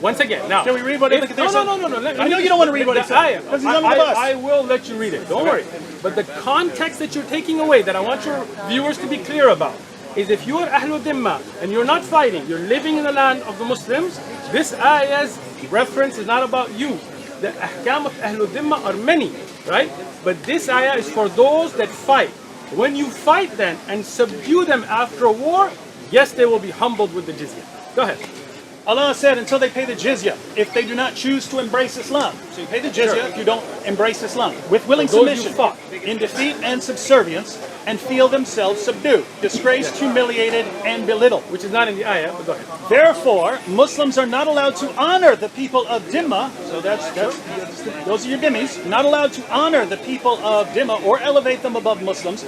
Once again, now. Can we read what Ibn Kathir said? No. I know you don't want to read what he said. Because he's on the bus. I will let you read it. Don't worry. But the context that you're taking away, that I want your viewers to be clear about, is if you are Ahlul Dhimma and you're not fighting, you're living in the land of the Muslims, this ayah's reference is not about you. The ahkam of Ahlul Dhimma are many, right? But this ayah is for those that fight. When you fight then and subdue them after a war, yes, they will be humbled with the jizya. Go ahead. Allah said, until they pay the jizya, if they do not choose to embrace Islam. So you pay the jizya if you don't embrace Islam. With willing submission, in defeat and subservience, and feel themselves subdued, disgraced, humiliated, and belittled. Which is not in the ayah, but go ahead. Therefore, Muslims are not allowed to honor the people of Dhimma, so those are your dhimmis, not allowed to honor the people of Dhimma or elevate them above Muslims,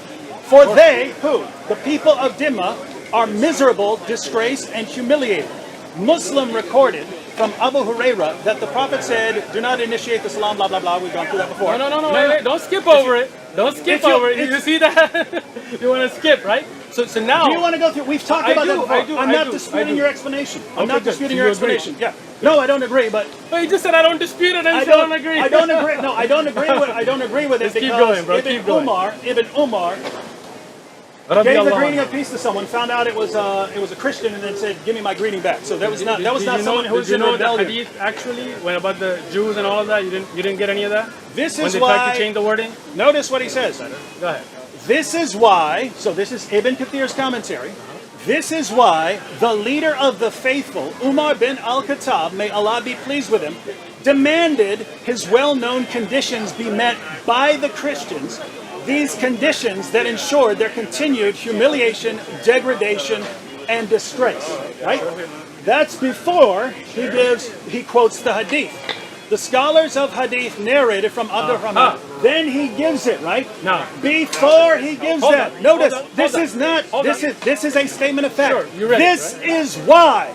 for they, who? The people of Dhimma, are miserable, disgraced, and humiliated. Muslim recorded from Abu Huraira that the Prophet said, do not initiate the salam, blah, blah, blah. We've gone through that before. No, wait. Don't skip over it. Don't skip over it. You see that? You want to skip, right? So now... Do you want to go through? We've talked about that before. I'm not disputing your explanation. I'm not disputing your explanation. Yeah. No, I don't agree, but... But you just said I don't dispute it and I don't agree. I don't agree. No, I don't agree with it because keep going, bro. Ibn Umar gave the greeting of peace to someone, found out it was a Christian, and then said, "Give me my greeting back." So that was not someone who was in rebellion. Did you know the hadith actually when about the Jews and all of that? You didn't get any of that. This when is they why. tried to change the wording. Notice what he says. Go ahead. This is why. So this is Ibn Kathir's commentary. This is why the leader of the faithful, Umar bin al-Khattab, may Allah be pleased with him, demanded his well-known conditions be met by the Christians. These conditions that ensured their continued humiliation, degradation, and disgrace. Right? That's before he quotes the hadith. The scholars of hadith narrated from Abdurrahman. Then he gives it, right? No. Before he gives that. Notice, this is a statement of fact. Sure, you read this it, right? is why.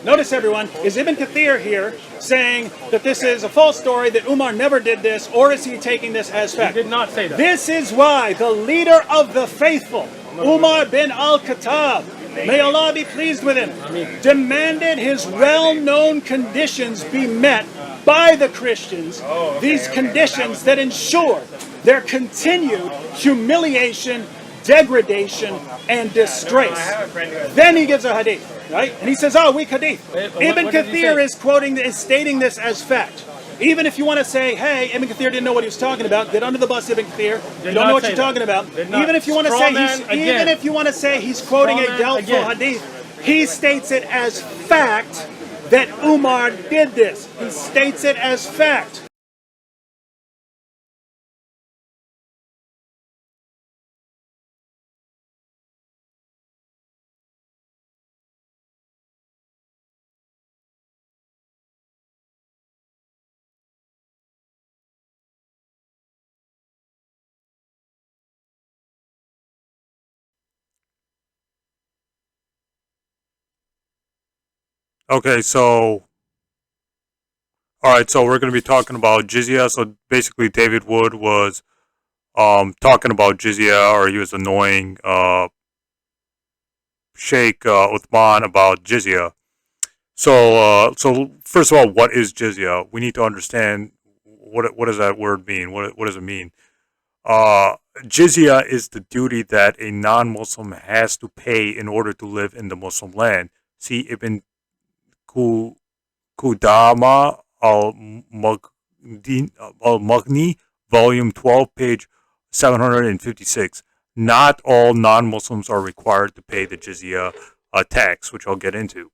Notice, everyone, is Ibn Kathir here saying that this is a false story, that Umar never did this, or is he taking this as fact? He did not say that. This is why the leader of the faithful, Umar bin al-Khattab, may Allah be pleased with him, demanded his well-known conditions be met by the Christians, these conditions that ensure their continued humiliation, degradation, and disgrace. Then he gives a hadith, right? And he says, weak hadith. Ibn Kathir is stating this as fact. Even if you want to say, hey, Ibn Kathir didn't know what he was talking about, get under the bus, Ibn Kathir. You don't know what you're talking about. Even if you want to say he's quoting a doubtful hadith, he states it as fact that Umar did this. He states it as fact. Okay, so, alright, so we're going to be talking about Jizya. So basically David Wood was talking about Jizya, or he was annoying Sheikh Uthman about Jizya. So first of all, what is Jizya? We need to understand what does that word mean? What does it mean? Jizya is the duty that a non-Muslim has to pay in order to live in the Muslim land. See Ibn Qudama al-Mughni, volume 12, page 756. Not all non-Muslims are required to pay the jizya tax, which I'll get into.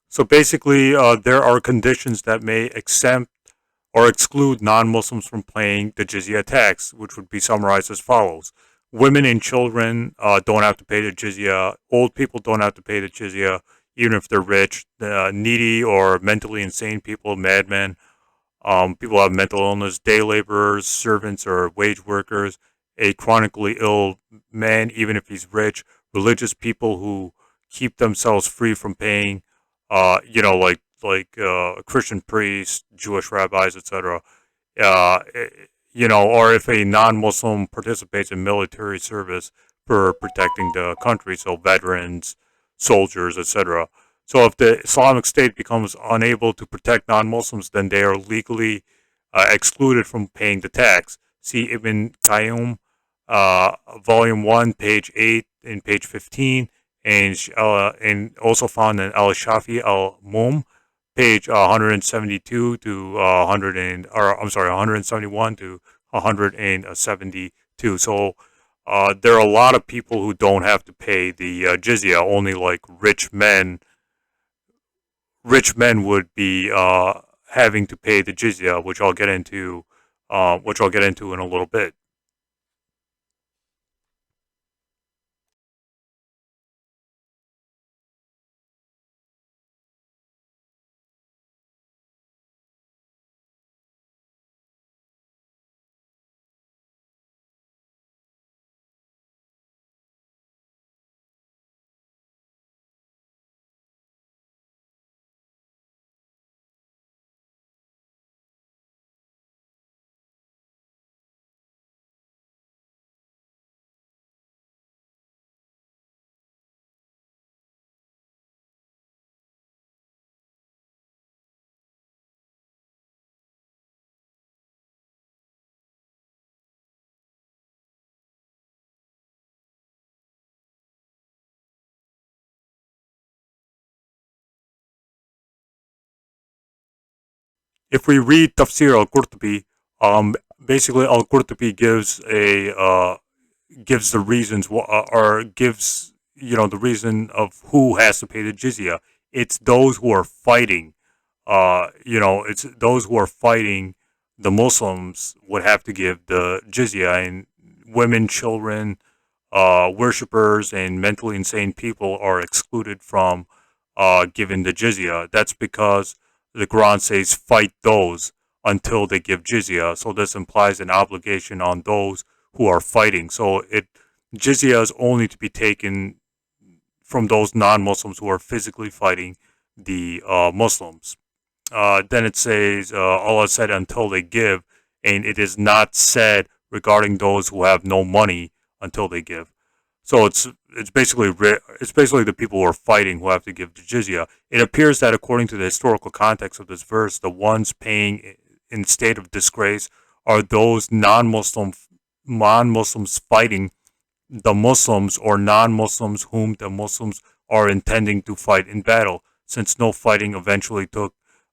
So basically, there are conditions that may exempt or exclude non-Muslims from paying the jizya tax, which would be summarized as follows. Women and children don't have to pay the jizya. Old people don't have to pay the jizya, even if they're rich. Needy or mentally insane people, madmen, people who have mental illness, day laborers, servants or wage workers, a chronically ill man, even if he's rich, religious people who keep themselves free from paying, Christian priests, Jewish rabbis, etc. Uh, or if a non-Muslim participates in military service for protecting the country, so veterans, soldiers, etc. So if the Islamic State becomes unable to protect non-Muslims, then they are legally excluded from paying the tax. See Ibn Qayyum, Volume 1, page 8 and page 15, and also found in Al-Shafi al-Mum, page 172 to 171 to 172. So there are a lot of people who don't have to pay the jizya. Only like rich men would be having to pay the jizya, which I'll get into in a little bit. If we read Tafsir al-Qurtubi, basically al-Qurtubi gives the reasons or gives the reason of who has to pay the jizya. It's those who are fighting. It's those who are fighting the Muslims would have to give the jizya, and women, children, worshippers, and mentally insane people are excluded from giving the jizya. That's because the Quran says fight those until they give jizya. So this implies an obligation on those who are fighting. So jizya is only to be taken from those non-Muslims who are physically fighting the Muslims. Then it says Allah said until they give, and it is not said regarding those who have no money until they give. So it's basically the people who are fighting who have to give the jizya. It appears that according to the historical context of this verse, the ones paying in state of disgrace are those non-Muslims fighting the Muslims or non-Muslims whom the Muslims are intending to fight in battle, since no fighting eventually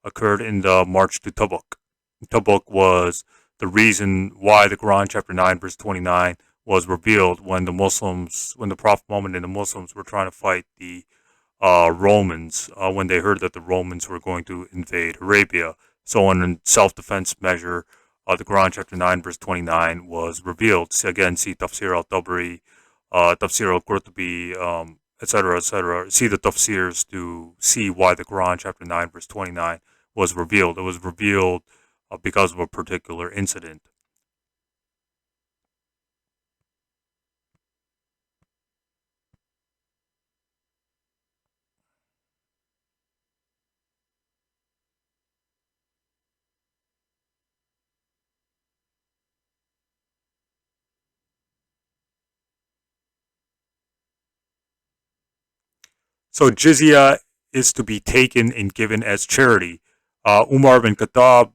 occurred in the march to Tabuk. Tabuk was the reason why the Quran chapter 9 verse 29 was revealed when the Prophet Muhammad and the Muslims were trying to fight the Romans when they heard that the Romans were going to invade Arabia. So in a self-defense measure, the Quran chapter 9 verse 29 was revealed. See, again, see Tafsir Tabari, Tafsir al-Qurtubi, etc., etc. See the tafsirs to see why the Quran chapter 9 verse 29 was revealed. It was revealed because of a particular incident. So jizya is to be taken and given as charity. Umar bin Khattab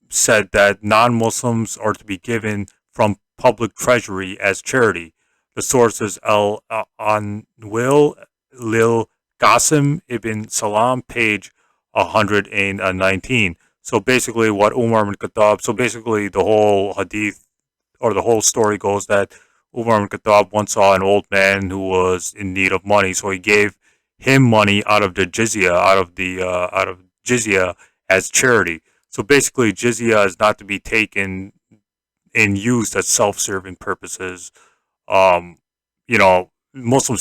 said that non-Muslims are to be given from public treasury as charity. The source is Al-Anwil Lil Qasim ibn Salam, page 119. So basically what Umar bin Khattab, so basically the whole hadith or the whole story goes that Umar bin Khattab once saw an old man who was in need of money, so he gave him money out of the jizya, out of jizya as charity. So basically, jizya is not to be taken and used as self-serving purposes. Muslims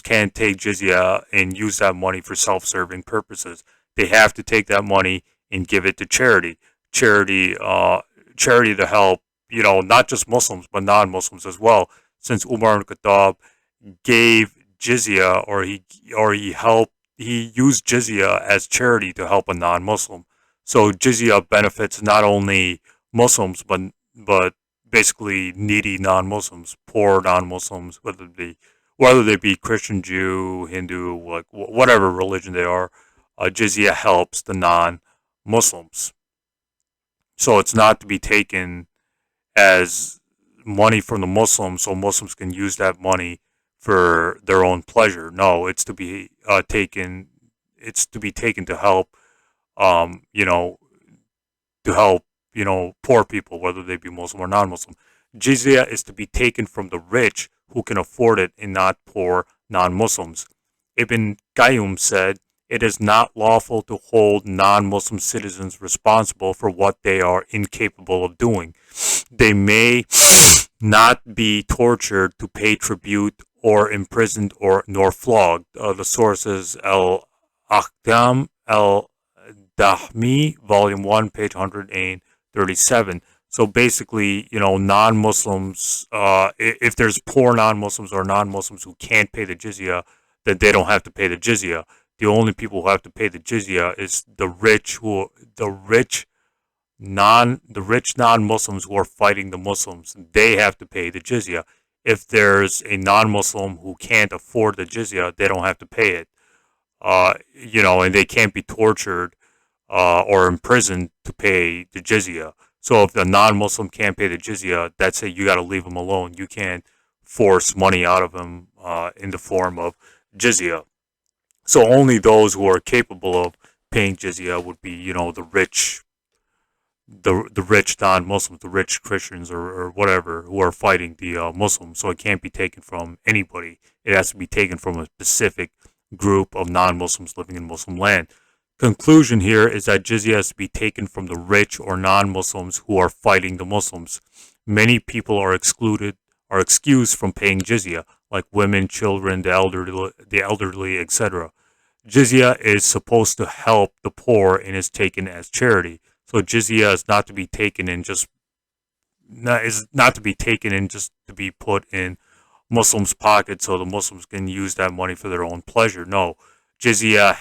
can't take jizya and use that money for self-serving purposes. They have to take that money and give it to charity. Charity to help not just Muslims but non-Muslims as well, since Umar ibn Khattab gave jizya, he used jizya as charity to help a non-Muslim. So jizya benefits not only Muslims but basically needy non-Muslims, poor non-Muslims, whether they be Christian, Jew, Hindu, like whatever religion they are. Jizya helps the non-Muslims. So it's not to be taken as money from the Muslims, so Muslims can use that money for their own pleasure. No, it's to be taken. It's to be taken to help, um, you know, to help, poor people, whether they be Muslim or non-Muslim. Jizya is to be taken from the rich who can afford it, and not poor non-Muslims. Ibn Qayyim said, "It is not lawful to hold non-Muslim citizens responsible for what they are incapable of doing. They may not be tortured to pay tribute or imprisoned or nor flogged." The sources Al-Ahkam Al-Dahmi, Volume 1, page 137. So basically, non-Muslims, if there's poor non-Muslims or non-Muslims who can't pay the jizya, then they don't have to pay the jizya. The only people who have to pay the jizya is the rich non-Muslims who are fighting the Muslims. They have to pay the jizya. If there's a non-Muslim who can't afford the jizya, they don't have to pay it. And they can't be tortured or imprisoned to pay the jizya. So if the non-Muslim can't pay the jizya, that's it. You got to leave him alone. You can't force money out of him in the form of jizya. So only those who are capable of paying jizya would be, the rich non-Muslims, the rich Christians or whatever who are fighting the Muslims. So it can't be taken from anybody. It has to be taken from a specific group of non-Muslims living in Muslim land. Conclusion here is that jizya has to be taken from the rich or non-Muslims who are fighting the Muslims. Many people are excused from paying jizya, like women, children, the elderly, etc. Jizya is supposed to help the poor and is taken as charity. So jizya is not to be taken in just to be put in Muslims' pockets so the Muslims can use that money for their own pleasure. No, jizya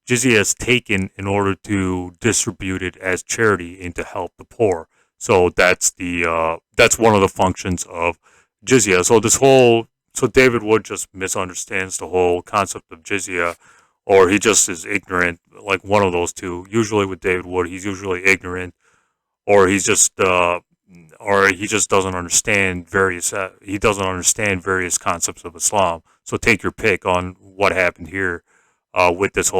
is taken in order to distribute it as charity and to help the poor. So that's one of the functions of jizya. So David Wood just misunderstands the whole concept of jizya, or he just is ignorant, like one of those two. Usually with David Wood, he's usually ignorant, or he just doesn't understand various concepts of Islam. So take your pick on what happened here with this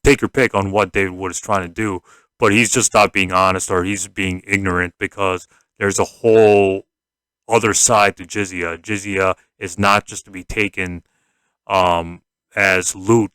take your pick on what David Wood is trying to do, but he's just not being honest, or he's being ignorant, because there's a whole other side to jizya. Jizya is not just to be taken as loot